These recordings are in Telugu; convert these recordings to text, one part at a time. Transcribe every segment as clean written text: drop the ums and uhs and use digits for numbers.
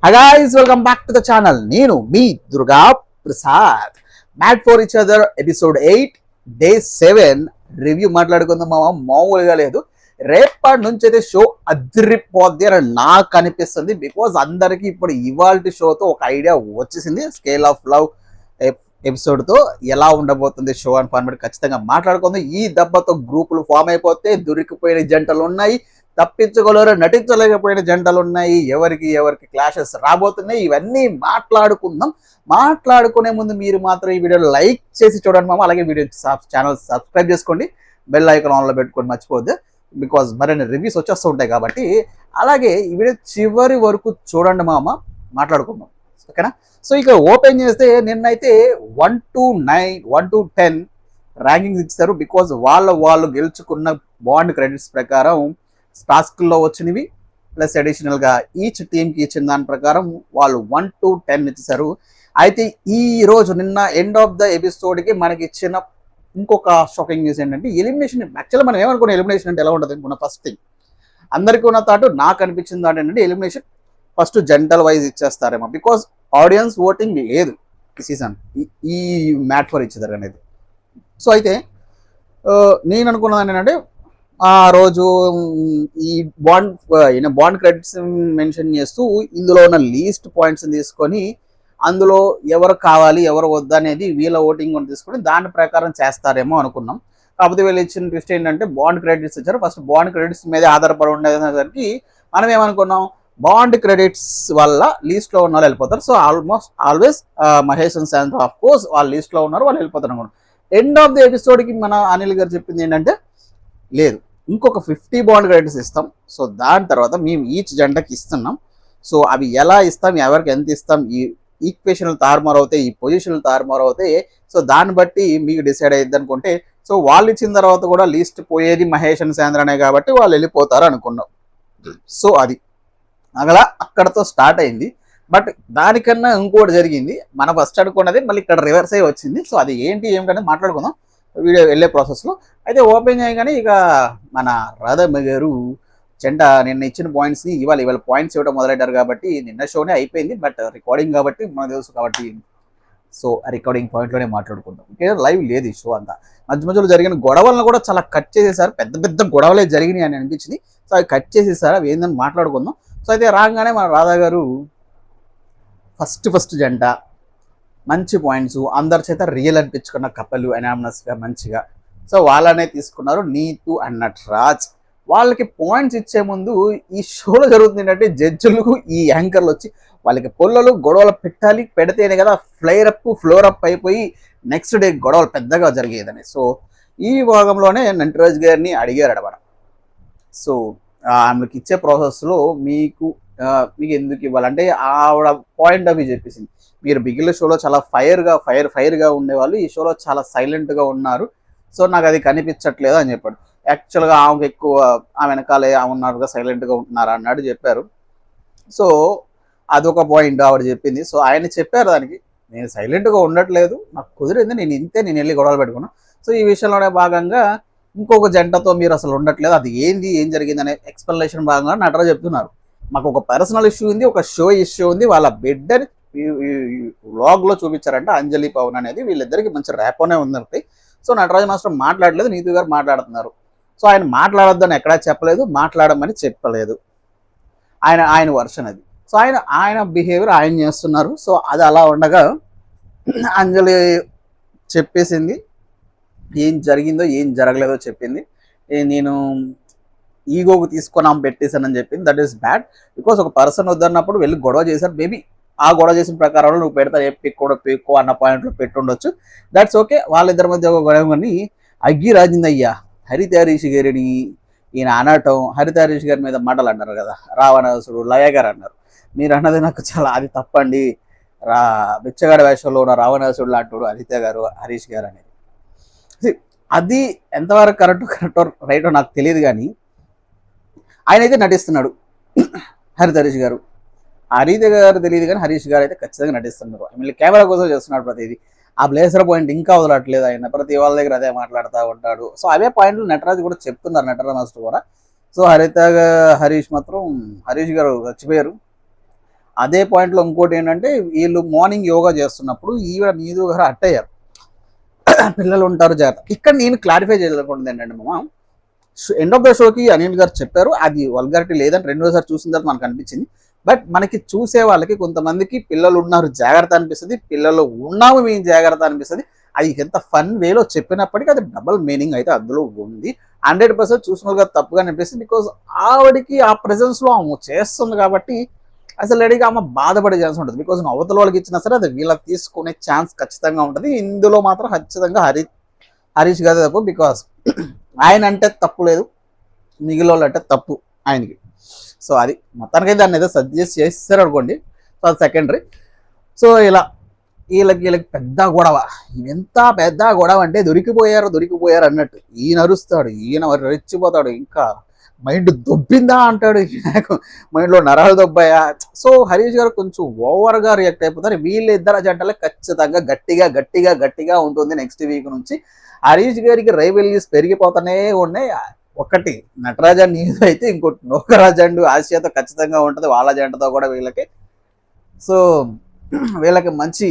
Hi guys, welcome back to the channel. నేను మీ Durga Prasad. Made for each other episode 8 day 7 review మాట్లాడుకుందాం. మామూలుగా లేదు. రేపటి నుంచి అయితే షో అదిరిపోద్ది అని నాకు అనిపిస్తుంది. బికాజ్ అందరికీ ఇప్పుడు ఇవాల్టి షోతో ఒక ఐడియా వచ్చేసింది. స్కేల్ ఆఫ్ లవ్ ఎపిసోడ్తో ఎలా ఉండబోతుంది షో అండ్ ఫార్మాట్ ఖచ్చితంగా మాట్లాడుకుందాం. ఈ దెబ్బతో గ్రూపులు ఫామ్ అయిపోతే దొరికిపోయిన జంటలు ఉన్నాయి, తప్పించుకోలేరు నటించలేకపోయిన జంటలు ఉన్నాయి, ఎవరికి క్లాషెస్ రాబోతున్నాయి, ఇవన్నీ మాట్లాడుకుందాం. మాట్లాడుకునే ముందు మీరు మాత్రం ఈ వీడియో లైక్ చేసి చూడండి మామ. అలాగే వీడియో ఛానల్ సబ్స్క్రైబ్ చేసుకోండి, బెల్ ఐకాన్ ఆన్లో పెట్టుకొని మర్చిపోద్దు. బికాజ్ మరిన్ని రివ్యూస్ వచ్చేస్తూ ఉంటాయి కాబట్టి. అలాగే ఈ వీడియో చివరి వరకు చూడండి మామ, మాట్లాడుకుందాం ఓకేనా. సో ఇక ఓపెన్ చేస్తే నిన్నైతే 1 to 9 1 to 10 ర్యాంకింగ్స్ ఇచ్చారు. బికాజ్ వాళ్ళు గెలుచుకున్న బాండ్ క్రెడిట్స్ ప్రకారం టాస్క్లో వచ్చినవి ప్లస్ అడిషనల్గా ఈచ్ టీమ్కి ఇచ్చిన దాని ప్రకారం వాళ్ళు 1 to 10 ఇచ్చేసారు. అయితే ఈ రోజు నిన్న ఎండ్ ఆఫ్ ద ఎపిసోడ్కి మనకి ఇచ్చిన ఇంకొక షాకింగ్ న్యూస్ ఏంటంటే ఎలిమినేషన్. యాక్చువల్గా మనం ఏమనుకున్న ఎలిమినేషన్ అంటే ఎలా ఉంటుంది అనుకున్న ఫస్ట్ థింగ్ అందరికీ ఉన్న థాట్ నాకు అనిపించిన థాట్ ఏంటంటే ఎలిమినేషన్ ఫస్ట్ జంటల్ వైజ్ ఇచ్చేస్తారేమో. బికాజ్ ఆడియన్స్ ఓటింగ్ లేదు ఈ సీజన్, ఈ మ్యాట్ ఫర్ ఇచ్చేదారు అనేది. సో అయితే నేను అనుకున్నది ఏంటంటే ఆ రోజు ఈ బాండ్ క్రెడిట్స్ మెన్షన్ చేస్తూ ఇందులో ఉన్న లీస్ట్ పాయింట్స్ తీసుకొని అందులో ఎవరు కావాలి ఎవరు వద్దనేది వీళ్ళ ఓటింగ్ తీసుకొని దాని ప్రకారం చేస్తారేమో అనుకున్నాం. కాకపోతే వీళ్ళు ఇచ్చిన ట్విస్ట్ ఏంటంటే బాండ్ క్రెడిట్స్ ఇచ్చారు. ఫస్ట్ బాండ్ క్రెడిట్స్ మీద ఆధారపడి ఉండేసరికి మనం ఏమనుకున్నాం, బాండ్ క్రెడిట్స్ వల్ల లీస్ట్లో ఉన్న వాళ్ళు వెళ్ళిపోతారు. So always Mahesh and Shantra of course వాళ్ళు లీస్ట్లో ఉన్నారు, వాళ్ళు వెళ్ళిపోతారు అనుకున్నాం. ఎండ్ ఆఫ్ ది ఎపిసోడ్కి మన అనిల్ గారు చెప్పింది ఏంటంటే లేదు, ఇంకొక 50 బాండ్ క్రెడిట్స్ ఇస్తాం. సో దాని తర్వాత మేము ఈచ్ జంటకి ఇస్తున్నాం. సో అవి ఎలా ఇస్తాం, ఎవరికి ఎంత ఇస్తాం, ఈ ఈక్వేషన్లు తారుమారు అవుతాయి, ఈ పొజిషన్లు తారుమారు అవుతాయి. సో దాన్ని బట్టి మీకు డిసైడ్ అయ్యిద్ది అనుకుంటే, సో వాళ్ళు ఇచ్చిన తర్వాత కూడా లీస్ట్ పోయేది మహేష్ అండ్ శాంద్రనే కాబట్టి వాళ్ళు వెళ్ళిపోతారు అనుకున్నాం. సో అది అలా అక్కడతో స్టార్ట్ అయింది. బట్ దానికన్నా ఇంకోటి జరిగింది. మన ఫస్ట్ అనుకున్నది మళ్ళీ ఇక్కడ రివర్స్ అయ్యి వచ్చింది. సో అది ఏమిటనేది మాట్లాడుకుందాం వీడియో వెళ్ళే ప్రాసెస్లో. అయితే ఓపెన్ చేయగానే ఇక మన రాధమ్మ గారు జంట నిన్న ఇచ్చిన పాయింట్స్ని ఇవాళ పాయింట్స్ ఇవ్వడం మొదలెట్టారు కాబట్టి నిన్న షోనే అయిపోయింది. బట్ రికార్డింగ్ కాబట్టి మనకు తెలుసు కాబట్టి సో ఆ రికార్డింగ్ పాయింట్లోనే మాట్లాడుకుంటాం. ఓకే, లైవ్ లేదు ఈ షో అంతా. మధ్యలో జరిగిన గొడవలను కూడా చాలా కట్ చేసేసారు. పెద్ద గొడవలే జరిగినాయి అని అనిపించింది. సో అవి కట్ చేసేసారు, అవి ఏందని మాట్లాడుకుందాం. సో అయితే రాగానే మన రాధా గారు ఫస్ట్ జంట మంచి పాయింట్స్, అందరి చేత రియల్ అనిపించుకున్న కప్పలు అనామనస్గా మంచిగా. సో వాళ్ళనే తీసుకున్నారు, నీతు అండ్ నటరాజ్. వాళ్ళకి పాయింట్స్ ఇచ్చే ముందు ఈ షోలో జరుగుతుంది ఏంటంటే జడ్జిలకు ఈ యాంకర్లు వచ్చి వాళ్ళకి పొల్లలు గొడవలు పెడితేనే కదా ఫ్లోర్ అప్ అయిపోయి నెక్స్ట్ డే గొడవలు పెద్దగా జరిగేదని. సో ఈ భాగంలోనే నటరాజ్ గారిని అడిగారు అడగడం. సో ఆమెకి ఇచ్చే ప్రాసెస్లో మీకు ఎందుకు ఇవ్వాలంటే ఆవిడ పాయింట్ ఆఫ్ వ్యూ చెప్పేసింది. మీరు బిగిల షోలో చాలా ఫైర్గా ఉండేవాళ్ళు, ఈ షోలో చాలా సైలెంట్గా ఉన్నారు. సో నాకు అది కనిపించట్లేదు అని చెప్పాడు. యాక్చువల్గా ఆమెకు ఎక్కువ ఆమె వెనకాలే ఉన్నారుగా సైలెంట్గా ఉంటున్నారు అన్నాడు చెప్పారు. సో అదొక పాయింట్ ఆవిడ చెప్పింది. సో ఆయన చెప్పారు దానికి, నేను సైలెంట్గా ఉండట్లేదు, నాకు కుదిరింది, నేను వెళ్ళి గొడవలు పెట్టుకున్నాను. సో ఈ విషయంలోనే భాగంగా ఇంకొక జంటతో మీరు అసలు ఉండట్లేదు, అది ఏం జరిగింది అనే ఎక్స్ప్లెనేషన్ భాగంగా నటరాజ్ చెప్తున్నారు. మాకు ఒక పర్సనల్ ఇష్యూ ఉంది, ఒక షో ఇష్యూ ఉంది, వాళ్ళ బిడ్డని వ్లాగ్లో చూపించారంటే అంజలి పవన్ అనేది. వీళ్ళిద్దరికి మంచి ర్యాపోనే ఉందంటే. సో నటరాజ్ మాస్టర్ మాట్లాడలేదు, నీతు గారు మాట్లాడుతున్నారు. సో ఆయన మాట్లాడొద్దని ఎక్కడా చెప్పలేదు, మాట్లాడమని చెప్పలేదు. ఆయన వర్షన్ అది. సో ఆయన బిహేవియర్ ఆయన చేస్తున్నారు. సో అది అలా ఉండగా అంజలి చెప్పేసింది, ఏం జరిగిందో ఏం జరగలేదో చెప్పింది. నేను ఈగోకు తీసుకొని ఆమె పెట్టేశానని చెప్పింది. That is bad. బికాస్ ఒక పర్సన్ వద్దన్నప్పుడు వెళ్ళి గొడవ చేశారు. మేబీ ఆ గొడవ చేసిన ప్రకారంలో నువ్వు పెడతా పిక్కో అన్న పాయింట్లో పెట్టుండొచ్చు. That's okay. వాళ్ళిద్దరి మధ్య ఒక గొడవ కానీ అగ్గి రాజిందయ్యా హరిత హరీష్ గారిని ఈయన అనటం, హరిత హరీష్ గారి మీద మాటలు అన్నారు కదా, రావణాసుడు లయ గారు అన్నారు. మీరు అన్నది నాకు చాలా అది తప్పండి, బిచ్చగాడి వేషంలో ఉన్న రావణాసుడు లాంటి హరిత గారు హరీష్ గారు అనేది. అది ఎంతవరకు కరెక్టో రైటో నాకు తెలియదు, కానీ ఆయన అయితే నటిస్తున్నాడు హరిత హరీష్ గారు. హరిత గారు తెలియదు కానీ హరీష్ గారు అయితే ఖచ్చితంగా నటిస్తున్నారు. మళ్ళీ కెమెరా కోసం చేస్తున్నాడు ప్రతిదీ. ఆ బ్లేసర్ పాయింట్ ఇంకా వదలట్లేదు ఆయన, ప్రతి వాళ్ళ దగ్గర అదే మాట్లాడుతూ ఉంటాడు. సో అవే పాయింట్లు నటరాజ్ కూడా చెప్తున్నారు, నటరాజ్ మాస్టర్ కూడా. సో హరీష్ మాత్రం హరీష్ గారు చచ్చిపోయారు. అదే పాయింట్లో ఇంకోటి ఏంటంటే వీళ్ళు మార్నింగ్ యోగా చేస్తున్నప్పుడు ఈవిడ నీదు గారు అట్టయ్యారు, పిల్లలు ఉంటారు జాగ్రత్త. ఇక్కడ నేను క్లారిఫై చేయాలనుకుంటుంది ఏంటంటే మామ, ఎండ్ ఆఫ్ ద షోకి అనిల్ గారు చెప్పారు అది వల్గారిటీ లేదని రెండోసారి చూసిన తర్వాత మనకు అనిపించింది. బట్ మనకి చూసే వాళ్ళకి కొంతమందికి పిల్లలు ఉన్నారు జాగ్రత్త అనిపిస్తుంది, పిల్లలు ఉన్నాము మేము జాగ్రత్త అనిపిస్తుంది. అది ఎంత ఫన్ వేలో చెప్పినప్పటికీ అది డబల్ మీనింగ్ అయితే అందులో ఉంది. 100% చూసిన వాళ్ళకి తప్పుగా అనిపిస్తుంది. బికాజ్ ఆవిడకి ఆ ప్రెజెన్స్లో ఆమె చేస్తుంది కాబట్టి అసలు రెడీగా ఆమె బాధపడే ఛాన్స్ ఉంటుంది. బికాజ్ అవతల వాళ్ళకి ఇచ్చినా సరే అది వీళ్ళకి తీసుకునే ఛాన్స్ ఖచ్చితంగా ఉంటుంది. ఇందులో మాత్రం ఖచ్చితంగా హరీష్ గారు తప్పు. బికాజ్ ఆయన అంటే తప్పు లేదు, మిగిలిన వాళ్ళు అంటే తప్పు ఆయనకి. సో అది మొత్తానికైతే దాన్ని ఏదో సజెస్ట్ చేస్తారు అనుకోండి, సో అది సెకండరీ. సో ఇలా వీళ్ళకి పెద్ద గొడవ, ఎంత పెద్ద గొడవ అంటే దొరికిపోయారు అన్నట్టు. ఈయన అరుస్తాడు, ఈయన రెచ్చిపోతాడు, ఇంకా మైండ్ దొబ్బిందా అంటాడు, మైండ్లో నరాలు దొబ్బాయా. సో హరీష్ గారు కొంచెం ఓవర్గా రియాక్ట్ అయిపోతారు. వీళ్ళిద్దరు జంటలకు ఖచ్చితంగా గట్టిగా ఉంటుంది. నెక్స్ట్ వీక్ నుంచి హరీష్ గారికి రైవల్యూస్ పెరిగిపోతూనే ఉన్నాయి. ఒకటి నటరాజ్ అండ్ నీదు అయితే, ఇంకోటి నోకరాజ్ అండ్ ఆసియాతో ఖచ్చితంగా ఉంటుంది, వాళ్ళ జంటతో కూడా వీళ్ళకి. సో వీళ్ళకి మంచి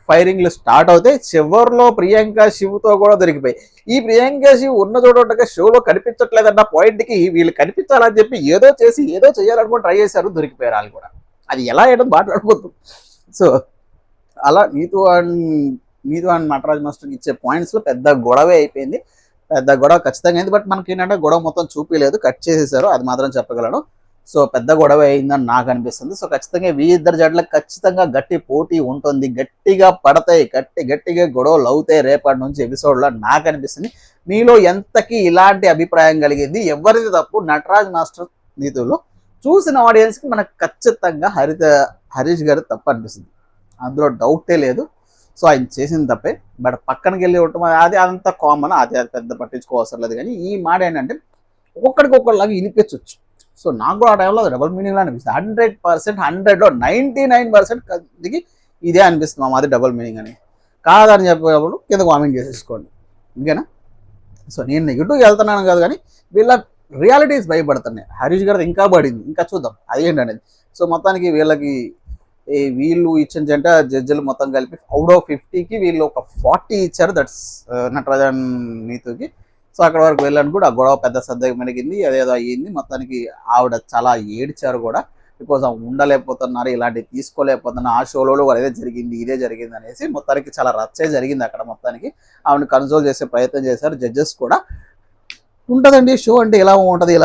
ఫైరింగ్లు స్టార్ట్ అవుతాయి. చివరిలో ప్రియాంక శివ్తో కూడా దొరికిపోయి, ఈ ప్రియాంక శివ్ ఉన్న చోట షోలో కనిపించట్లేదన్న పాయింట్కి వీళ్ళు కనిపించాలని చెప్పి ఏదో చేయాలనుకుని ట్రై చేశారు, దొరికిపోయారు వాళ్ళు కూడా. అది ఎలా ఏదో మాట్లాడుకోవద్దు. సో అలా నీతు అండ్ నటరాజ్ మాస్టర్కి ఇచ్చే పాయింట్స్లో పెద్ద గొడవే అయిపోయింది. పెద్ద గొడవ ఖచ్చితంగా అయింది. బట్ మనకి ఏంటంటే గొడవ మొత్తం చూపించలేదు, కట్ చేసేసారు, అది మాత్రం చెప్పగలను. సో పెద్ద గొడవ అయిందని నాకు అనిపిస్తుంది. సో ఖచ్చితంగా వీళ్ళిద్దరు జట్లకు ఖచ్చితంగా గట్టి పోటీ ఉంటుంది, గట్టిగా పడతాయి, గట్టిగా గొడవలు అవుతాయి రేపటి నుంచి ఎపిసోడ్లో నాకు అనిపిస్తుంది. మీలో ఎంతకి ఇలాంటి అభిప్రాయం కలిగింది, ఎవరిది తప్పు నటరాజ్ మాస్టర్ నీతుల్లో చూసిన ఆడియన్స్కి మనకు ఖచ్చితంగా హరీష్ గారి తప్పు అనిపిస్తుంది, అందులో డౌటే లేదు. సో ఆయన చేసిన తప్పే. బట్ పక్కనకి వెళ్ళి ఉండటం అది అంత కామన్, అది పెద్ద పట్టించుకోవసరం లేదు. కానీ ఈ మాట ఏంటంటే ఒక్కడికొకళ్ళలాగా వినిపించవచ్చు. సో నాకు కూడా ఆ టైంలో డబుల్ మీనింగ్లో అనిపిస్తుంది. 100%, 100లో 99% ఇదే అనిపిస్తుంది మాది డబుల్ మీనింగ్ అని. కాదని చెప్పేటప్పుడు కింద కామెంట్ చేసేసుకోండి, ఇంకేనా. సో నేను నెగిటివ్గా వెళ్తున్నాను కాదు, కానీ వీళ్ళ రియాలిటీస్ భయపడుతున్నాయి. హరీష్ గారు ఇంకా పడింది, ఇంకా చూద్దాం అది ఏంటనేది. సో మొత్తానికి వీళ్ళు ఇచ్చిన జంట జడ్జిలు మొత్తం కలిపి అవుట్ ఆఫ్ 50కి వీళ్ళు ఒక 40 ఇచ్చారు. దట్స్ నటరాజ్ అండ్ నీతుకి. సో అక్కడ వరకు వెళ్ళాను కూడా ఆ గొడవ పెద్ద సద్దగా మెలిగింది, అదేదో అయ్యింది. మొత్తానికి ఆవిడ చాలా ఏడ్చారు కూడా, బికాజ్ ఉండలేకపోతున్నారు, ఇలాంటివి తీసుకోలేకపోతున్నారు, ఆ షోలో అదే జరిగింది ఇదే జరిగింది అనేసి మొత్తానికి చాలా రచ్చే జరిగింది అక్కడ. మొత్తానికి ఆవిడని కన్సోల్ చేసే ప్రయత్నం చేశారు జడ్జెస్ కూడా. ఉంటుందండి షో అంటే ఇలాగ ఉంటుంది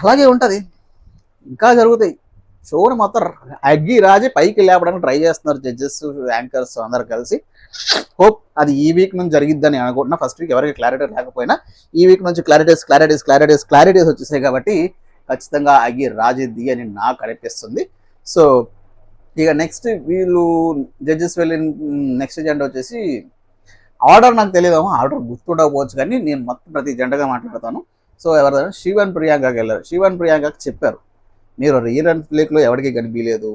అలాగే ఉంటుంది, ఇంకా జరుగుతాయి. షోని మొత్తం అగ్గి రాజే పైకి లేపడానికి ట్రై చేస్తున్నారు జడ్జెస్, యాంకర్స్ అందరు కలిసి. హోప్ అది ఈ వీక్ నుంచి జరిగిద్దని అనుకుంటున్నా. ఫస్ట్ వీక్ ఎవరికి క్లారిటీ లేకపోయినా ఈ వీక్ నుంచి క్లారిటీస్ వచ్చేసాయి కాబట్టి ఖచ్చితంగా అగ్గి రాజిద్ది అని నాకు అనిపిస్తుంది. సో ఇక నెక్స్ట్ వీళ్ళు జడ్జెస్ వెళ్ళిన నెక్స్ట్ జెండా వచ్చేసి ఆర్డర్ నాకు తెలియదేమో, ఆర్డర్ గుర్తుండకపోవచ్చు, కానీ నేను మొత్తం ప్రతి జెండగా మాట్లాడతాను. సో ఎవరైనా శివ్ అండ్ ప్రియాంకకి వెళ్ళారు. శివ్ అండ్ ప్రియాంకకి చెప్పారు, మీరు రీరన్ ఫ్లిక్లో ఎవరికి కనిపించలేదు,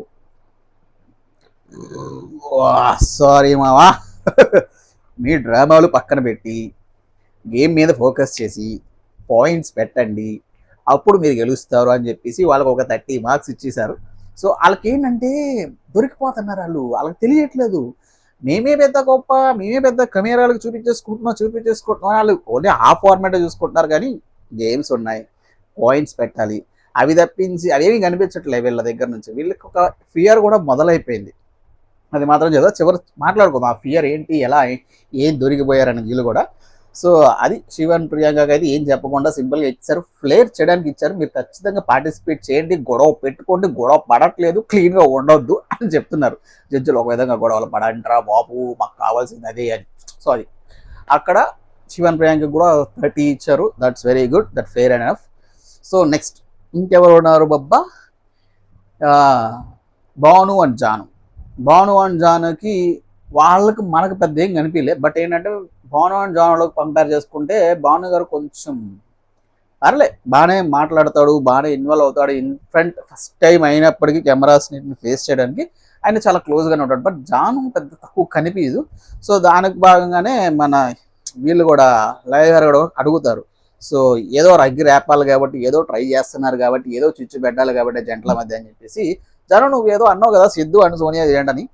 సారీ మావా, మీ డ్రామాలు పక్కన పెట్టి గేమ్ మీద ఫోకస్ చేసి పాయింట్స్ పెట్టండి, అప్పుడు మీరు గెలుస్తారు అని చెప్పేసి వాళ్ళకి ఒక 30 మార్క్స్ ఇచ్చేశారు. సో వాళ్ళకి ఏంటంటే దొరికిపోతున్నారు, వాళ్ళకి తెలియట్లేదు. మేమే పెద్ద గొప్ప, మేమే పెద్ద కెమెరాలకు చూపించేసుకుంటున్నాం వాళ్ళు ఓన్లీ ఆ ఫార్మాట్ చూసుకుంటున్నారు. కానీ గేమ్స్ ఉన్నాయి, పాయింట్స్ పెట్టాలి, అవి తప్పించి అవేమి కనిపించట్లేదు వీళ్ళ దగ్గర నుంచి. వీళ్ళకి ఒక ఫియర్ కూడా మొదలైపోయింది, అది మాత్రం చదువు చివరి మాట్లాడుకుందాం. ఆ ఫియర్ ఏంటి, ఎలా ఏం దొరికిపోయారని వీళ్ళు కూడా. సో అది శివ్ అండ్ ప్రియాంకకి అయితే ఏం చెప్పకుండా సింపుల్గా ఇచ్చారు, ఫ్లేర్ చేయడానికి ఇచ్చారు. మీరు ఖచ్చితంగా పార్టిసిపేట్ చేయండి, గొడవ పెట్టుకోండి, గొడవ పడట్లేదు, క్లీన్గా ఉండొద్దు అని చెప్తున్నారు జడ్జిలు. ఒక విధంగా గొడవలు పడంటారా బాబు, మాకు కావాల్సింది అదే అని. సో అది అక్కడ శివ్ అండ్ ప్రియాంకకి కూడా 30 ఇచ్చారు. That's very good, that fair and enough. So next ఇంకెవరు ఉన్నారు బాబా, భాను అండ్ జానుకి వాళ్ళకి మనకు పెద్ద ఏం కనిపించలే. బట్ ఏంటంటే భాను అండ్ జానులోకి కంపేర్ చేసుకుంటే భాను గారు కొంచెం పర్లే, బాగానే మాట్లాడతాడు, బాగానే ఇన్వాల్వ్ అవుతాడు. ఇన్ఫ్రంట్ ఫస్ట్ టైం అయినప్పటికీ కెమెరాస్ని ఫేస్ చేయడానికి ఆయన చాలా క్లోజ్గానే ఉంటాడు. బట్ జాను పెద్ద తక్కువ కనిపించదు. సో దానికి భాగంగానే మన వీళ్ళు కూడా లయ గారు కూడా అడుగుతారు. సో ఏదో అగ్గి రేపాలి కాబట్టి, ఏదో ట్రై చేస్తున్నారు కాబట్టి, ఏదో చిచ్చు పెట్టాలి కాబట్టి జంటల మధ్య అని చెప్పేసి జనం నువ్వు ఏదో అన్నావు కదా సిద్ధు అండ్ సోనియా చేయండి అని.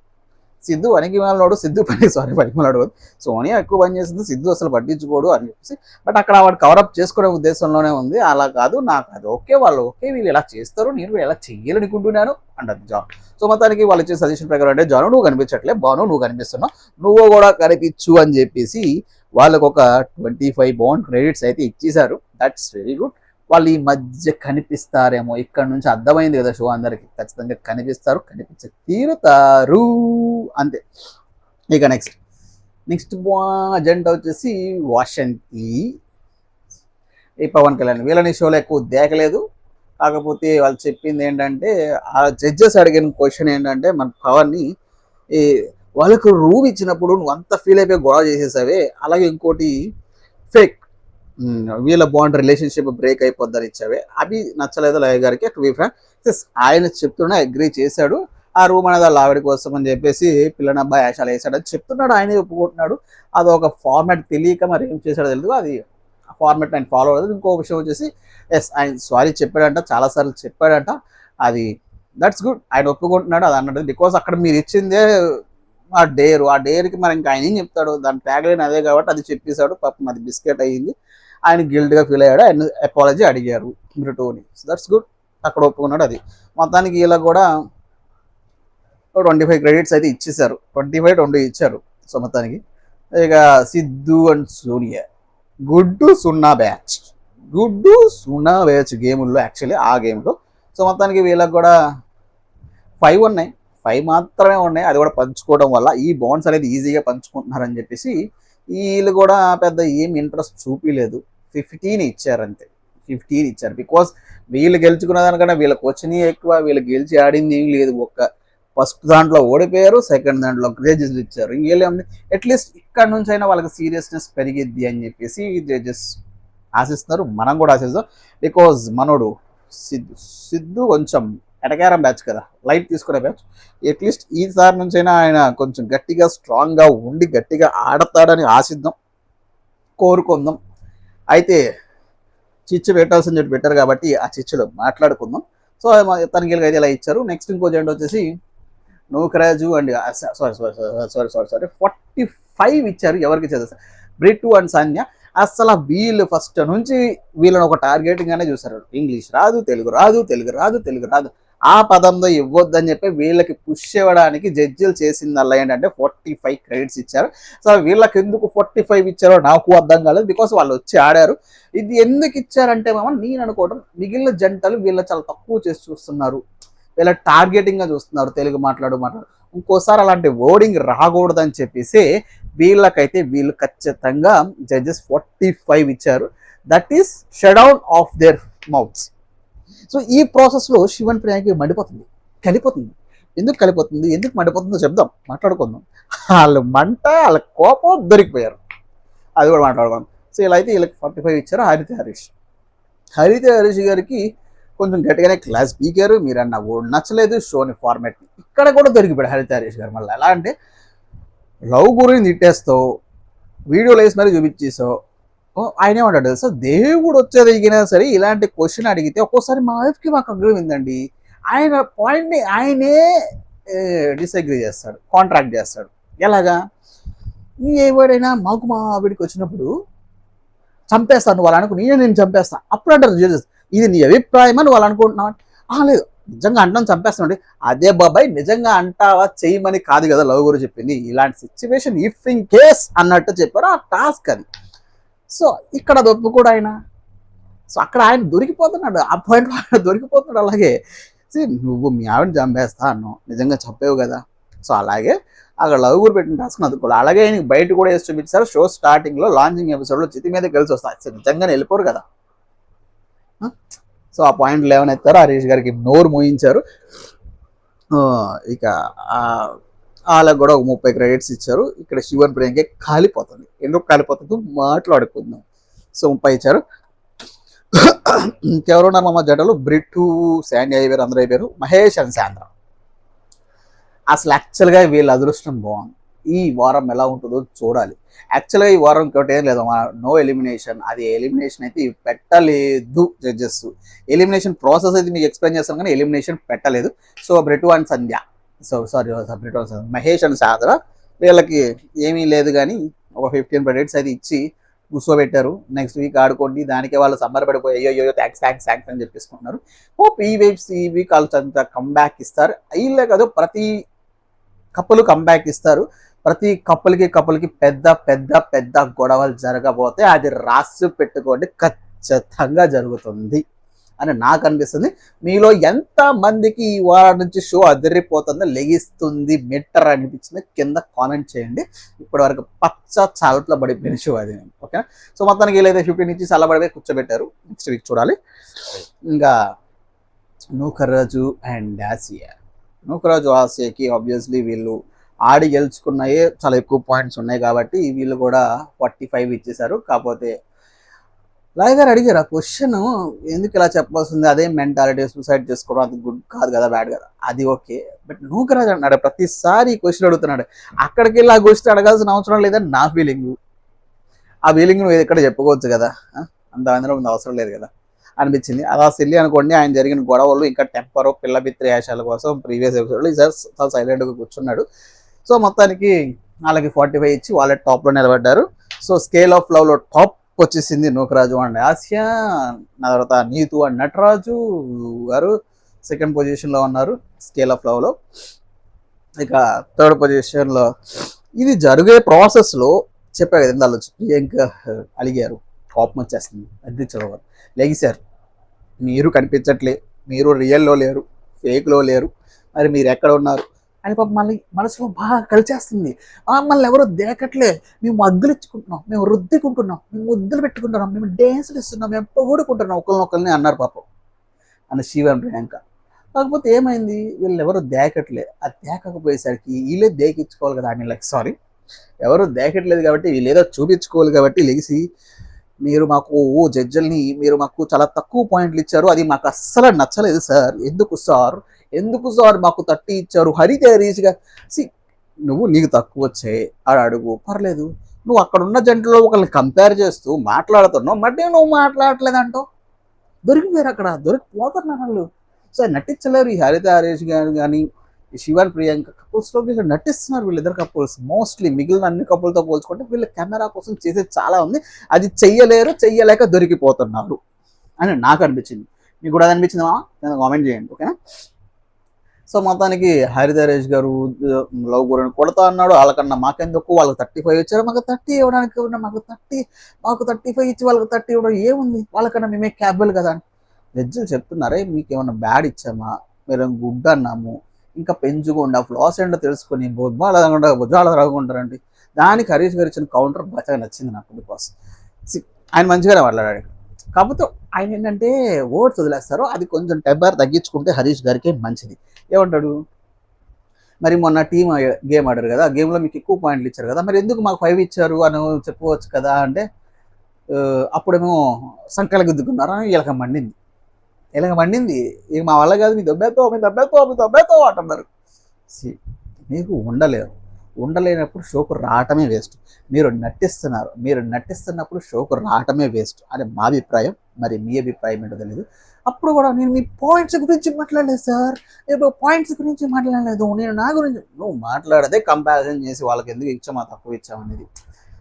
సిద్ధు పనికి మాలోడు, సిద్ధు పనికి మాలోడు. సోనియా ఎక్కువ పని చేసింది, సిద్ధు అసలు పట్టించుకోడు అని చెప్పేసి. బట్ అక్కడ వాడు కవరప్ చేసుకునే ఉద్దేశంలోనే ఉంది. అలా కాదు, నాకు అది ఓకే, వాళ్ళు ఓకే, వీళ్ళు ఎలా చేస్తారు, నేను కూడా ఎలా చెయ్యాలనుకుంటున్నాను అంటది జాను. సో మొత్తానికి వాళ్ళు ఇచ్చే సజెషన్ ప్రకారం అంటే జాను నువ్వు కనిపించట్లే, బాను నువ్వు కనిపిస్తున్నావు, నువ్వు కూడా కనిపించు అని చెప్పేసి వాళ్ళకు ఒక 25 బాండ్ క్రెడిట్స్ అయితే ఇచ్చేశారు. That's very good. వాళ్ళు ఈ మధ్య కనిపిస్తారేమో, ఇక్కడ నుంచి అర్థమైంది కదా షో అందరికి, ఖచ్చితంగా కనిపిస్తారు, కనిపించే తీరుతారు అంతే. ఇక నెక్స్ట్ అజెండా వచ్చేసి వాషంతి, ఈ పవన్ కళ్యాణ్. వీళ్ళని షోలో ఎక్కువ దేకలేదు, కాకపోతే వాళ్ళు చెప్పింది ఏంటంటే, ఆ జడ్జెస్ అడిగిన క్వశ్చన్ ఏంటంటే మన పవన్ని ఈ వాళ్ళకు రూమ్ ఇచ్చినప్పుడు నువ్వు అంత ఫీల్ అయిపోయి గొడవ చేసేసావే, అలాగే ఇంకోటి ఫేక్ వీళ్ళ బాండ్ రిలేషన్షిప్ బ్రేక్ అయిపోద్దని ఇచ్చావే, అవి నచ్చలేదు లయ గారికి. టు బి ఫ్రాంక్ ఆయన చెప్తున్నా అగ్రీ చేశాడు, ఆ రూమ్ అనేది వాళ్ళ ఆవిడ కోసం అని చెప్పేసి పిల్లని అబ్బాయి యాషాలు వేసాడని చెప్తున్నాడు, ఆయనే ఒప్పుకుంటున్నాడు. అది ఒక ఫార్మాట్ తెలియక మరి ఏం చేశాడో తెలియదు, అది ఫార్మాట్ ఆయన ఫాలో అవ్వదు. ఇంకో విషయం వచ్చేసి ఆయన సారీ చెప్పాడంట, చాలాసార్లు చెప్పాడంట, అది దట్స్ గుడ్, ఆయన ఒప్పుకుంటున్నాడు అది అన్నట్టు. బికాస్ అక్కడ మీరు ఇచ్చిందే ఆ డేర్కి మరి ఇంకా ఆయన ఏం చెప్తాడు, దాని ట్యాగ్లైన్ అదే కాబట్టి అది చెప్పేశాడు. పాపం అది బిస్కెట్ అయ్యింది, ఆయన గిల్డ్గా ఫీల్ అయ్యాడు, ఆయన అపాలజీ అడిగారు బ్రిటోని. దట్స్ గుడ్, అక్కడ ఒప్పుకున్నాడు. అది మొత్తానికి ఇలా కూడా 25 క్రెడిట్స్ అయితే ఇచ్చేసారు, 25 ఇచ్చారు. సో మొత్తానికి ఇక సిద్ధు అండ్ సోనియా గుడ్డు సున్నా బ్యాచ్ గేముల్లో, యాక్చువల్లీ ఆ గేమ్లో. సో మొత్తానికి వీళ్ళకి కూడా 5 ఉన్నాయి, 5 మాత్రమే ఉన్నాయి, అది కూడా పంచుకోవడం వల్ల ఈ బాండ్స్ అనేది ఈజీగా పంచుకుంటున్నారని చెప్పేసి వీళ్ళు కూడా పెద్ద ఏం ఇంట్రెస్ట్ చూపించలేదు. 15 ఇచ్చారు అంతే, 15 ఇచ్చారు. బికాస్ వీళ్ళు గెలుచుకున్న దానికన్నా వీళ్ళకి వచ్చినాయి ఎక్కువ, వీళ్ళు గెలిచి ఆడింది ఏం లేదు. ఫస్ట్ దాంట్లో ఓడిపోయారు, సెకండ్ దాంట్లో జడ్జెస్ ఇచ్చారు. ఇంకేం అట్లీస్ట్ ఇక్కడ నుంచి అయినా వాళ్ళకి సీరియస్నెస్ పెరిగిద్ది అని చెప్పేసి జడ్జెస్ ఆశిస్తున్నారు, మనం కూడా ఆశిస్తాం. బికాజ్ మనోడు సిద్ధు కొంచెం ఎటకారం బ్యాచ్ కదా, లైట్ తీసుకునే బ్యాచ్. అట్లీస్ట్ ఈసారి నుంచి అయినా ఆయన కొంచెం గట్టిగా స్ట్రాంగ్గా ఉండి గట్టిగా ఆడతాడని ఆశిద్దాం, కోరుకుందాం. అయితే చిచ్చు పెట్టాల్సింది చెప్పి పెట్టారు కాబట్టి ఆ చిచ్చులో మాట్లాడుకుందాం. సో తనకి అయితే ఇలా ఇచ్చారు. నెక్స్ట్ ఇంకో జెండా వచ్చేసి నూకరాజు అండ్ సారీ 45 ఇచ్చారు. ఎవరికి ఇచ్చారు? బ్రిట్టు అండ్ సాన్య. అసలు వీళ్ళు ఫస్ట్ నుంచి వీళ్ళని ఒక టార్గెటింగ్ అనే చూసారు. ఇంగ్లీష్ రాదు, తెలుగు రాదు, ఆ పదంలో ఇవ్వద్దని చెప్పి వీళ్ళకి పుష్ ఇవ్వడానికి జడ్జిలు చేసిందల్లా ఏంటంటే 45 క్రెడిట్స్ ఇచ్చారు. సో వీళ్ళకి ఎందుకు 45 ఇచ్చారో నాకు అర్థం కాలేదు, బికాస్ వాళ్ళు వచ్చి ఆడారు. ఇది ఎందుకు ఇచ్చారంటే నేను అనుకోవడం, మిగిలిన జంటలు వీళ్ళ చాలా తక్కువ చేసి చూస్తున్నారు, వీళ్ళ టార్గెటింగ్గా చూస్తున్నారు, తెలుగు మాట్లాడు. ఇంకోసారి అలాంటి వర్డింగ్ రాకూడదని చెప్పేసి వీళ్ళు ఖచ్చితంగా జడ్జెస్ 45 ఇచ్చారు. That is shut down of their mouths. So ఈ ప్రాసెస్లో శివన్ ప్రియాకి కలిపోతుంది. ఎందుకు మండిపోతుందో చెప్దాం, మాట్లాడుకుందాం. వాళ్ళ వాళ్ళ కోపం దొరికిపోయారు, అది కూడా మాట్లాడుకుందాం. సో ఇలా అయితే వీళ్ళకి 45 ఇచ్చారు. హరిత హరీష్ గారికి కొంచెం గట్టిగానే క్లాస్ పీకారు. మీరు అన్న నచ్చలేదు షోని ఫార్మాట్. ఇక్కడ కూడా దొరికిపోయాడు హరిత హరీష్ గారు. మళ్ళీ ఎలా అంటే లవ్ గురించి తిట్టేస్తావు, వీడియోలు వేసి మరీ చూపించేసావు. ఆయన ఏమంటాడు తెలుసా, దేవుడు వచ్చేది ఎగినా సరే ఇలాంటి క్వశ్చన్ అడిగితే ఒక్కోసారి మా వైఫ్కి మాకు అగ్రిమెందండి, ఆయన పాయింట్ని ఆయనే డిసగ్రీ చేస్తాడు, కాంట్రాక్ట్ చేస్తాడు. ఎలాగా? ఎవడైనా మా ఆవిడికి వచ్చినప్పుడు చంపేస్తాను వాళ్ళు అనుకుని నేను చంపేస్తాను, అప్పుడు అంటారు జడ్జెస్ ఇది నీ అభిప్రాయం అని వాళ్ళు అనుకుంటున్నావు. లేదు, నిజంగా అంటాను చంపేస్తానండి. అదే బాబాయ్ నిజంగా అంటావా చేయమని కాదు కదా లవ్ గురించి చెప్పింది, ఇలాంటి సిచ్యువేషన్ ఇఫ్ ఇన్ కేస్ అన్నట్టు చెప్పారు. ఆ టాస్క్ అది. సో ఇక్కడ అది ఒప్పుకోడు ఆయన. సో అక్కడ ఆయన దొరికిపోతున్నాడు, ఆ పాయింట్ ఆయన దొరికిపోతున్నాడు. అలాగే నువ్వు మీ ఆవిడని చంపేస్తా అన్నావు, నిజంగా చెప్పావు కదా. సో అలాగే అక్కడ లవ్ గురి పెట్టిన టాస్క్ అందుకోవాలి. అలాగే ఆయనకి బయట కూడా వేసి చూపించారు. షో స్టార్టింగ్లో లాంచింగ్ ఎపిసోడ్లో చితి మీద కలిసి వస్తాయి, నిజంగానే వెళ్ళిపోరు కదా. సో ఆ పాయింట్ లేవనెత్తారు, హరీష్ గారికి నోరు మోయించారు. ఇక వాళ్ళకు కూడా ఒక 30 క్రెడిట్స్ ఇచ్చారు. ఇక్కడ శివన్ ప్రియాంకే కాలిపోతుంది. ఎందుకు కాలిపోతుందో మాట్లాడుకుందాం. సో 30 ఇచ్చారు. ఇంకెవరున్నారు మా జడలు? బ్రిట్టు, శాండీ అయిపోయారు, అందరూ అయిపోయారు. మహేష్ అండ్ శాంద్ర. అసలు యాక్చువల్గా వీళ్ళ అదృష్టం బాగుంది. ఈ వారం ఎలా ఉంటుందో చూడాలి. యాక్చువల్గా ఈ వారం ఇంకోటి ఏం లేదు, నో ఎలిమినేషన్. అది ఎలిమినేషన్ అయితే పెట్టలేదు జడ్జెస్. ఎలిమినేషన్ ప్రాసెస్ అయితే మీకు ఎక్స్ప్లెయిన్ చేస్తాను కానీ ఎలిమినేషన్ పెట్టలేదు. So Bretu and Sandhya, Bretu and Sandhya, Mahesh and Sadhana వీళ్ళకి ఏమీ లేదు కానీ ఒక 15 క్రెడిట్స్ అయితే ఇచ్చి కూర్చోబెట్టారు. నెక్స్ట్ వీక్ ఆడుకోండి, దానికే వాళ్ళు సంబరపడిపోయి అయ్యో థ్యాంక్స్ అని చెప్పేసుకుంటున్నారు. హోప్ ఈ వీక్ వాళ్ళు అంత కంబ్యాక్ ఇస్తారు. అయ్యలే కాదు, ప్రతి కప్పులు కంబ్యాక్ ఇస్తారు. ప్రతి కప్పులకి పెద్ద పెద్ద పెద్ద గొడవలు జరగబోతే అది రాసి పెట్టుకోండి, ఖచ్చితంగా జరుగుతుంది అని నాకు అనిపిస్తుంది. మీలో ఎంత మందికి ఈ వారం నుంచి షో అదిరిపోతుందో, లెగిస్తుంది మెట్టర్ అనిపించింది కింద కామెంట్ చేయండి. ఇప్పటి వరకు పచ్చ చాలట్లో పడిపోయిన షో అది. ఓకే, సో మొత్తానికి వీళ్ళైతే 15 నుంచి చల్లబడిపోయి కూర్చోబెట్టారు. నెక్స్ట్ వీక్ చూడాలి. ఇంకా నూకరాజు అండ్ ఆసియా. నూకరాజు ఆసియాకి ఆబ్వియస్లీ వీళ్ళు ఆడి గెలుచుకున్నాయే చాలా ఎక్కువ పాయింట్స్ ఉన్నాయి కాబట్టి వీళ్ళు కూడా 45 ఇచ్చేశారు. కాకపోతే లాయ్ గారు అడిగారు ఆ క్వశ్చన్, ఎందుకు ఇలా చెప్పాల్సింది, అదే మెంటాలిటీ, సూసైడ్ చేసుకోవడం అది గుడ్ కాదు కదా, బ్యాడ్ కదా, అది ఓకే. బట్ నూకరాజు అన్నాడు ప్రతిసారి ఈ క్వశ్చన్ అడుగుతున్నాడు. అక్కడికి వెళ్ళి ఆ క్వశ్చన్ అడగాల్సిన అవసరం లేదని నా ఫీలింగ్. ఆ ఫీలింగ్ నువ్వు ఇక్కడ చెప్పుకోవచ్చు కదా, అంత అందులో అవసరం లేదు కదా అనిపించింది. అలా సిల్లి అనుకోండి. ఆయన జరిగిన గొడవలు ఇంకా టెంపరు పిల్ల బిత్రేషాల కోసం ప్రీవియస్ ఎపిసోడ్లో ఈసారి చాలా సైలెంట్గా కూర్చున్నాడు. సో మొత్తానికి వాళ్ళకి 45 ఇచ్చి వాళ్ళే టాప్లో నిలబడ్డారు. సో స్కేల్ ఆఫ్ లవ్లో టాప్ వచ్చేసింది నూకరాజు అండ్ ఆసియా. తర్వాత నీతు అండ్ నటరాజు గారు సెకండ్ పొజిషన్లో ఉన్నారు స్కేల్ ఆఫ్ లవ్లో. ఇక థర్డ్ పొజిషన్లో ఇది జరిగే ప్రాసెస్లో చెప్పా కదా, ఇందాలు వచ్చి ప్రియాంక అలిగారు, కోపం వచ్చేస్తుంది, అద్దె లెగిశారు, మీరు కనిపించట్లే, మీరు రియల్లో లేరు, ఫేక్లో లేరు, మరి మీరు ఎక్కడ ఉన్నారు అని పాప మళ్ళీ మనసులో బాగా కలిచేస్తుంది. మమ్మల్ని ఎవరో దేకట్లే, మేము అగ్గులు ఇచ్చుకుంటున్నాం, మేము రుద్దుకుంటున్నాం, మేము ముద్దులు పెట్టుకుంటున్నాం, మేము డ్యాన్సులు ఇస్తున్నాం, మేము పొగుడుకుంటున్నాం ఒకరినొకరిని అన్నారు పాపం అని శివ అండ్ ప్రియాంక. కాకపోతే ఏమైంది, వీళ్ళు ఎవరు దేకట్లే. ఆ దేకకపోయేసరికి వీళ్ళే దేకించుకోవాలి కదా అని, లైక్ సారీ ఎవరు దేకట్లేదు కాబట్టి వీళ్ళు ఏదో చూపించుకోవాలి కాబట్టి లెగిసి, మీరు మాకు జడ్జిల్ని మీరు మాకు చాలా తక్కువ పాయింట్లు ఇచ్చారు, అది మాకు అస్సలు నచ్చలేదు సార్, ఎందుకు సార్ మాకు 30 ఇచ్చారు, హరిగా నువ్వు నీకు తక్కువ వచ్చాయి అని అడుగు, పర్లేదు. నువ్వు అక్కడ ఉన్న జంటలో ఒకరిని కంపేర్ చేస్తూ మాట్లాడుతున్నావు, మళ్ళీ నువ్వు మాట్లాడట్లేదంటావు. దొరికిపోయారు, అక్కడ దొరికిపోతున్నారు వాళ్ళు. సో నటించలేరు ఈ హరిత హరీష్ గారు కానీ శివన్ ప్రియాంక కపుల్స్లో వీళ్ళు నటిస్తున్నారు. వీళ్ళిద్దరు కపుల్స్ మోస్ట్లీ మిగిలిన అన్ని కపుల్తో పోల్చుకుంటే వీళ్ళు కెమెరా కోసం చేసేది చాలా ఉంది, అది చెయ్యలేక దొరికిపోతున్నారు అని నాకు అనిపించింది. మీకు కూడా అది అనిపించిందా? నేను కామెంట్ చేయండి, ఓకేనా? సో మొత్తానికి హరిత హరీష్ గారు లవ్ గురిని కొడతా అన్నాడు. వాళ్ళకన్నా మాకెందుకు, వాళ్ళకి 35 ఇచ్చారు, మాకు 30 ఇవ్వడానికి మాకు 35 ఇచ్చి వాళ్ళకి 30 ఇవ్వడం ఏముంది, వాళ్ళకన్నా మేమే క్యాబుల్ కదా అని జడ్జిలు చెప్తున్నారే. మీకు ఏమన్నా బ్యాడ్ ఇచ్చామా, మీరు గుడ్ అన్నాము, ఇంకా పెంచుకుండా ఫ్లాస్ ఏంటో తెలుసుకొని భుజాలు రాకుంటారండి. దానికి హరీష్ గారు ఇచ్చిన కౌంటర్ బాగా నచ్చింది నాకు. బికాస్ ఆయన మంచిగానే మాట్లాడాడు. కాకపోతే ఆయన ఏంటంటే ఓట్స్ వదిలేస్తారు, అది కొంచెం టెంపర్ తగ్గించుకుంటే హరీష్ గారికి మంచిది. ఏమంటాడు, మరి మొన్న టీమ్ గేమ్ ఆడారు కదా, ఆ గేమ్లో మీకు ఎక్కువ పాయింట్లు ఇచ్చారు కదా, మరి ఎందుకు మాకు 5 ఇచ్చారు అని చెప్పుకోవచ్చు కదా అంటే, అప్పుడేమో సంకల గుద్దుకున్నారా, వీళ్ళకి మండింది, ఇక మా వల్ల కాదు, మీ దెబ్బతో అంటున్నారు. మీకు ఉండలేనప్పుడు షోకు రావటమే వేస్ట్. మీరు నటిస్తున్నప్పుడు షోకు రావటమే వేస్ట్ అని మా అభిప్రాయం. మరి మీ అభిప్రాయం ఏంటో తెలియదు. అప్పుడు కూడా నేను మీ పాయింట్స్ గురించి మాట్లాడలేదు సార్, నేను పాయింట్స్ గురించి మాట్లాడలేదు, నేను నా గురించి. నువ్వు మాట్లాడదే కంపారిజన్ చేసి వాళ్ళకి ఎందుకు ఇచ్చామా తక్కువ ఇచ్చామనేది.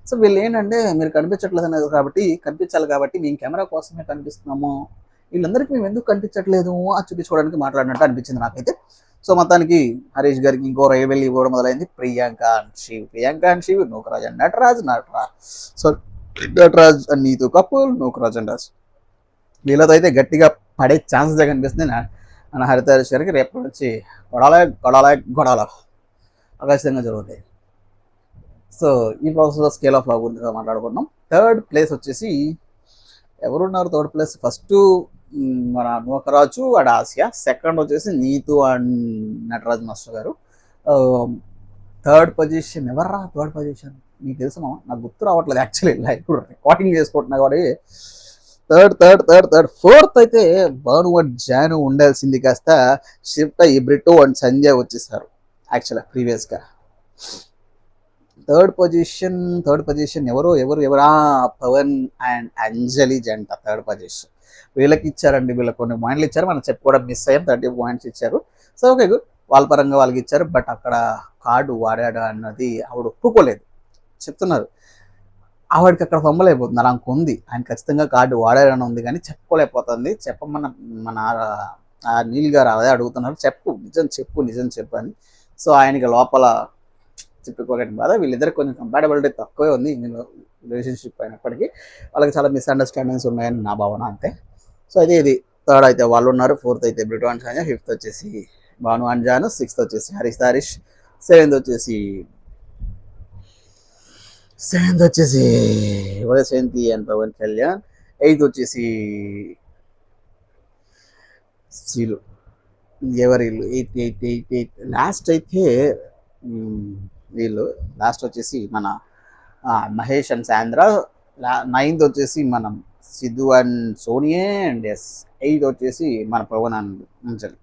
సో వీళ్ళు ఏంటంటే మీరు కనిపించట్లేదు అనేది కాబట్టి, కనిపించాలి కాబట్టి మేము కెమెరా కోసమే కనిపిస్తున్నాము, వీళ్ళందరికీ మేము ఎందుకు కనిపించట్లేదు అని చూపించుకోవడానికి మాట్లాడినట్టు అనిపించింది నాకైతే. సో మొత్తానికి హరీష్ గారికి ఇంకో రైవెల్ ఇవ్వడం మొదలైంది. Priyanka and Shiv, Nookaraj and Nataraj and Neetu couple, Nookaraj and Raj. వీళ్ళతో అయితే గట్టిగా పడే ఛాన్సెస్ కనిపిస్తుంది మన హరిత హరీష్ గారికి. రేపటి నుంచి గొడవల ఖచ్చితంగా జరుగుతాయి. సో ఈ ప్రాసెస్లో స్కేల్ ఆఫ్ లవ్ గురించి మాట్లాడుకున్నాం. థర్డ్ ప్లేస్ వచ్చేసి ఎవరున్నారు? థర్డ్ ప్లేస్ ఫస్ట్ మన నూకరాజు అండ్ ఆసియా, సెకండ్ వచ్చేసి నీతు అండ్ నటరాజ్ మాస్టర్ గారు. థర్డ్ పొజిషన్ ఎవర్రా? థర్డ్ పొజిషన్ మీకు తెలుసా? నాకు గుర్తు రావట్లేదు యాక్చువల్లీ, ఇప్పుడు రికార్డింగ్ చేసుకుంటున్నా కాబట్టి. థర్డ్ ఫోర్త్ అయితే భాను అండ్ జాను ఉండాల్సింది, కాస్త షిఫ్ట్ అయ్యి బ్రిటో అండ్ సంజయ్ వచ్చేసారు యాక్చువల్గా ప్రీవియస్గా. థర్డ్ పొజిషన్ ఎవరా, పవన్ అండ్ అంజలి జంట థర్డ్ పొజిషన్. వీళ్ళకి ఇచ్చారండి, వీళ్ళకి కొన్ని పాయింట్లు ఇచ్చారు, మనం చెప్పుకోవడం మిస్ అయ్యాం. 30 పాయింట్స్ ఇచ్చారు. సో ఓకే గుడ్, వాళ్ళ పరంగా వాళ్ళకి ఇచ్చారు. బట్ అక్కడ కార్డు వాడాడు అన్నది ఆవిడ ఒప్పుకోలేదు, చెప్తున్నారు. ఆవిడకి అక్కడ ఫంబలైపోతుంది, అలా ఉంది. ఆయన ఖచ్చితంగా కార్డు వాడారని ఉంది కానీ చెప్పుకోలేకపోతుంది. చెప్పమన్న మన నీల్ గారు అదే అడుగుతున్నారు, నిజం చెప్పు అని. సో ఆయనకి లోపల చెప్పుకోలేని బాధ. వీళ్ళిద్దరికి కొంచెం కంపాటబిలిటీ తక్కువే ఉంది ఇందులో, రిలేషన్షిప్ అయినప్పటికీ వాళ్ళకి చాలా మిస్అండర్స్టాండింగ్స్ ఉన్నాయని నా భావన, అంతే. సో అయితే ఇది థర్డ్ అయితే వాళ్ళు ఉన్నారు, ఫోర్త్ అయితే బ్రిటో అండ్ సాంజా, ఫిఫ్త్ వచ్చేసి భాను అండ్ జాను, సిక్స్త్ వచ్చేసి హరీష్, సెవెంత్ వచ్చేసి వైజయంతి అండ్ పవన్ కళ్యాణ్, ఎయిత్ వచ్చేసి శ్రీలు. ఎవరి ఎయిట్ లాస్ట్ అయితే వీళ్ళు, లాస్ట్ వచ్చేసి మన మహేష్ అండ్ సాంద్ర, నైన్త్ వచ్చేసి మనం సిద్ధు అండ్ సోనియే, అండ్ ఎయిత్ వచ్చేసి మన పవన్ అండ్ అంజలి.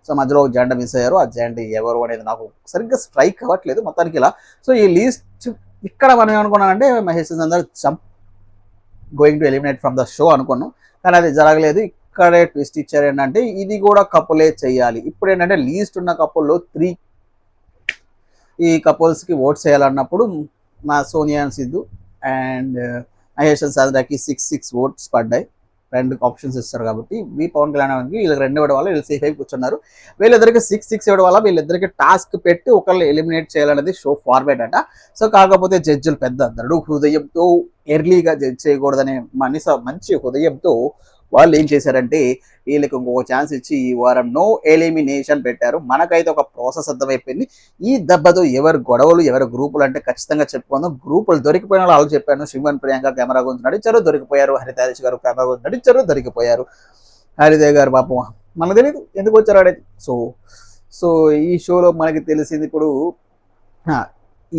సో మధ్యలో ఒక జెండా మిస్ అయ్యారు, ఆ జెండా ఎవరు అనేది నాకు సరిగ్గా స్ట్రైక్ అవ్వట్లేదు మొత్తానికి ఇలా. సో ఈ లీస్ట్ ఇక్కడ మనం ఏమనుకున్నామంటే మహేష్ సాంద్ర going to eliminate from the show అనుకున్నాం, కానీ అది జరగలేదు. ఇక్కడే ట్విస్ట్ ఇచ్చారు ఏంటంటే ఇది కూడా కపులే చేయాలి. ఇప్పుడు ఏంటంటే లీస్ట్ ఉన్న కపుల్లో 3 ఈ కపుల్స్కి ఓట్స్ వేయాలన్నప్పుడు మా సోనియా అండ్ సిద్ధు అండ్ మహేష్ సాంద్రకి 6 ఓట్స్ పడ్డాయి. 2 ఆప్షన్స్ ఇస్తారు కాబట్టి పవన్ కళ్యాణ్కి వీళ్ళకి 2 ఇవ్వడం వల్ల వీళ్ళు సేఫ్ అయి కూర్చున్నారు. వీళ్ళిద్దరికి 6 ఇవ్వడం వల్ల వీళ్ళిద్దరికి టాస్క్ పెట్టి ఒకళ్ళు ఎలిమినేట్ చేయాలనేది షో ఫార్మేట్ అట. సో కాకపోతే జడ్జిలు పెద్ద దృఢ హృదయంతో ఎర్లీగా జడ్జ్ చేయకూడదనే మంచి హృదయంతో వాళ్ళు ఏం చేశారంటే వీళ్ళకి ఇంకొక ఛాన్స్ ఇచ్చి ఈ వారం నో ఎలిమినేషన్ పెట్టారు. మనకైతే ఒక ప్రాసెస్ అర్థమైపోయింది. ఈ దెబ్బతో ఎవరు గొడవలు ఎవరు గ్రూపులు అంటే ఖచ్చితంగా చెప్పుకుందాం. గ్రూపులు దొరికిపోయిన వాళ్ళు చెప్పాను, శివన్ ప్రియాంక కెమెరా గురించి నడిచారు, దొరికిపోయారు. హరితారేష్ గారు కెమెరా గురించి నడిచారు, దొరికిపోయారు. హరిదేవ్ గారు పాపం మనకు తెలియదు ఎందుకు వచ్చారు ఆడే. సో ఈ షోలో మనకి తెలిసింది ఇప్పుడు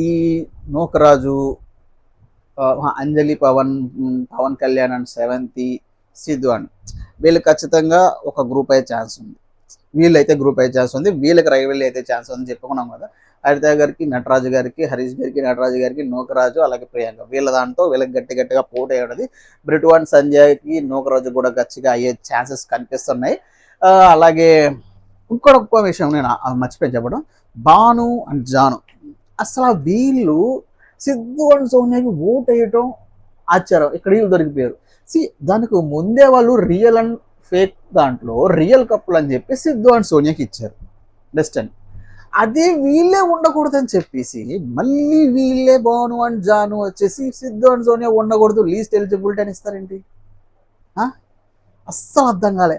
ఈ నూకరాజు, అంజలి, పవన్ కళ్యాణ్ అండ్ సెవెంతి, సిద్ధు అని వీళ్ళు ఖచ్చితంగా ఒక గ్రూప్ అయ్యే ఛాన్స్ ఉంది. వీళ్ళైతే గ్రూప్ అయ్యే ఛాన్స్ ఉంది, వీళ్ళకి రైవల్ అయితే ఛాన్స్ ఉందని చెప్పుకున్నాం కదా. హరిత గారికి, నటరాజు గారికి, హరీష్ గారికి, నటరాజు గారికి, నూకరాజు అలాగే ప్రియాంక, వీళ్ళ దాంట్లో వీళ్ళకి గట్టిగా పోటీ అయ్యేది. బ్రిటు అండ్ సంజయ్కి నూకరాజు కూడా గట్టిగా అయ్యే ఛాన్సెస్ కనిపిస్తున్నాయి. అలాగే ఇంకొక విషయం నేను మర్చిపోయి చెప్పడం, భాను అండ్ జాను, అసలు వీళ్ళు సిద్ధు అండ్ సోనియాకి ఓట్ వేయటం ఆశ్చర్యం. ఇక్కడ వీళ్ళు దొరికిపోయారు. దానికి ముందే వాళ్ళు రియల్ అండ్ ఫేక్ దాంట్లో రియల్ కప్పులు అని చెప్పి సిద్ధు అండ్ సోనియాకి ఇచ్చారు బెస్ట్ అని. అదే వీళ్ళే ఉండకూడదని చెప్పేసి మళ్ళీ వీళ్ళే భాను అండ్ జాను వచ్చేసి సిద్ధు అండ్ సోనియా ఉండకూడదు లీస్ట్ ఎలిజిబిలిటీ అని ఇస్తారేంటి? అస్సలు అర్థం కాలే.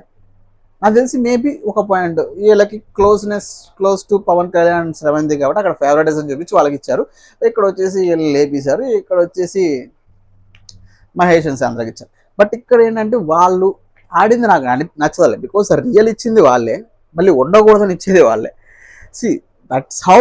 నాకు తెలిసి మేబీ ఒక పాయింట్ వీళ్ళకి close to Pawan Kalyan seventh కాబట్టి అక్కడ ఫేవరెటిజం చూపించి వాళ్ళకి ఇచ్చారు. ఇక్కడ వచ్చేసి వీళ్ళు లేపేశారు. ఇక్కడ వచ్చేసి మహేష్ అండ్ సాంద్రకి ఇచ్చారు. బట్ ఇక్కడ ఏంటంటే వాళ్ళు ఆడింది నాకు నచ్చదలే, బికాస్ రియల్ ఇచ్చింది వాళ్ళే, మళ్ళీ ఉండకూడదని ఇచ్చేది వాళ్ళే. దట్స్ హౌ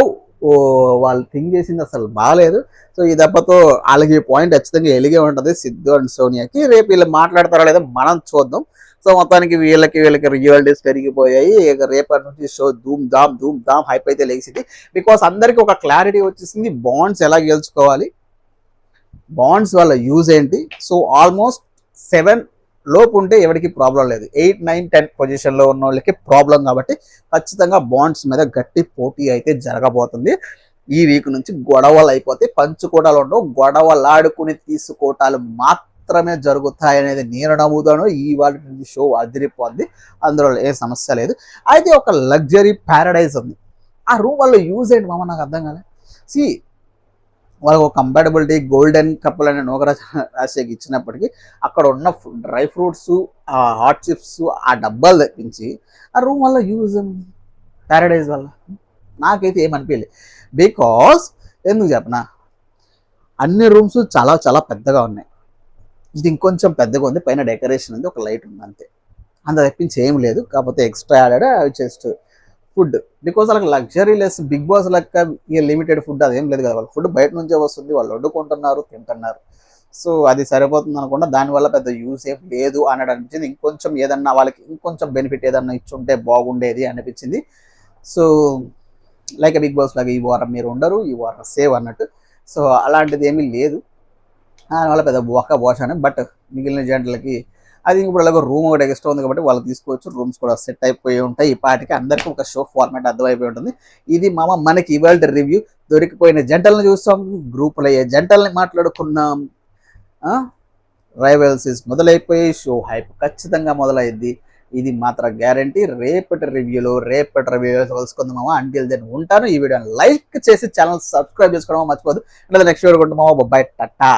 వాళ్ళు థింక్ చేసింది అసలు బాగాలేదు. సో ఈ దెబ్బతో వాళ్ళకి పాయింట్ ఖచ్చితంగా ఎలిగే ఉంటుంది సిద్ధు అండ్ సోనియాకి. రేపు వీళ్ళు మాట్లాడతారో లేదో మనం చూద్దాం. సో మొత్తానికి వీళ్ళకి రియాలిటీస్ పెరిగిపోయాయి. రేపటి నుంచి షో ధూమ్ ధామ్ హైప్ అయితే లేచింది. బికాస్ అందరికీ ఒక క్లారిటీ వచ్చేసింది బాండ్స్ ఎలా గెలుచుకోవాలి, బాండ్స్ వల్ల యూజ్ ఏంటి. సో ఆల్మోస్ట్ 7 లోపు ఉంటే ఎవరికి ప్రాబ్లం లేదు, 8, 9, 10 పొజిషన్లో ఉన్న వాళ్ళకి ప్రాబ్లం. కాబట్టి ఖచ్చితంగా బాండ్స్ మీద గట్టి పోటీ అయితే జరగబోతుంది. ఈ వీక్ నుంచి గొడవలు అయిపోతాయి, పంచుకోవడాలు ఉండవు, గొడవలాడుకుని తీసుకోవటాలు మాత్రమే జరుగుతాయనేది నేను నమ్ముతాను. ఈ వాళ్ళ షో అదిరిపోద్ది, అందులో ఏ సమస్య లేదు. అయితే ఒక లగ్జరీ ప్యారడైజ్ ఉంది, ఆ రూమ్ వల్ల యూజ్ ఏంటి మామ నాకు అర్థం కాలే. వాళ్ళకు ఒక కంపాటబిలిటీ గోల్డెన్ కప్పులు అనే నూకరాజు రాజశేఖర్ ఇచ్చినప్పటికీ అక్కడ ఉన్న డ్రై ఫ్రూట్స్, ఆ హాట్ చిప్స్, ఆ డబ్బాలు తెప్పించి ఆ రూమ్ వల్ల యూజ్ ప్యారడైజ్ వల్ల నాకైతే ఏమనిపించలేదు. బికాస్ ఎందుకు చెప్పనా, అన్ని రూమ్స్ చాలా చాలా పెద్దగా ఉన్నాయి, ఇది ఇంకొంచెం పెద్దగా ఉంది, పైన డెకరేషన్ ఉంది, ఒక లైట్ ఉంది, అంతే. అంత తెప్పించి ఏం లేదు. కాకపోతే extra added just food, because వాళ్ళకి లగ్జరీ లెస్. బిగ్ బాస్ లెక్క ఈ లిమిటెడ్ ఫుడ్ అదేం లేదు కదా, వాళ్ళ ఫుడ్ బయట నుంచే వస్తుంది, వాళ్ళు వండుకుంటున్నారు, తింటున్నారు. సో అది సరిపోతుంది అనుకుంటా, దానివల్ల పెద్ద యూజ్ ఏం లేదు అన్నట్టు అనిపించింది. ఇంకొంచెం ఏదన్నా వాళ్ళకి ఇంకొంచెం బెనిఫిట్ ఏదన్నా ఇచ్చుంటే బాగుండేది అనిపించింది. సో లైక్ బిగ్ బాస్ లాగా ఈ వారం మీరు ఉండరు, ఈ వారం సేవ్ అన్నట్టు. సో అలాంటిది ఏమీ లేదు. దానివల్ల పెద్ద బోషానే. బట్ మిగిలిన జంటలకి అది ఇప్పుడు అలాగో రూమ్ ఒకటి ఎక్స్ట్రా ఉంది కాబట్టి వాళ్ళు తీసుకోవచ్చు. రూమ్స్ కూడా సెట్ అయిపోయి ఉంటాయి. ఈ పాటికి అందరికీ ఒక షో ఫార్మాట్ అర్థమైపోయి ఉంటుంది. ఇది మనకి ఇవాళ రివ్యూ. దొరికిపోయిన జంటలను చూస్తాం, గ్రూపులు అయ్యే జంటల్ని మాట్లాడుకున్నాం. రైవల్సీస్ మొదలైపోయి షో హైప్ ఖచ్చితంగా మొదలైద్ది. ఇది మాత్రం గ్యారంటీ. రేపటి రివ్యూలో కలుసుకుందామా. అంటిల్ దెన్ ఉంటాను. ఈ వీడియోని లైక్ చేసి ఛానల్ సబ్స్క్రైబ్ చేసుకోవడం మర్చిపోదు. నెక్స్ట్ వీడియో కొంటామా. బాయ్, టాటా.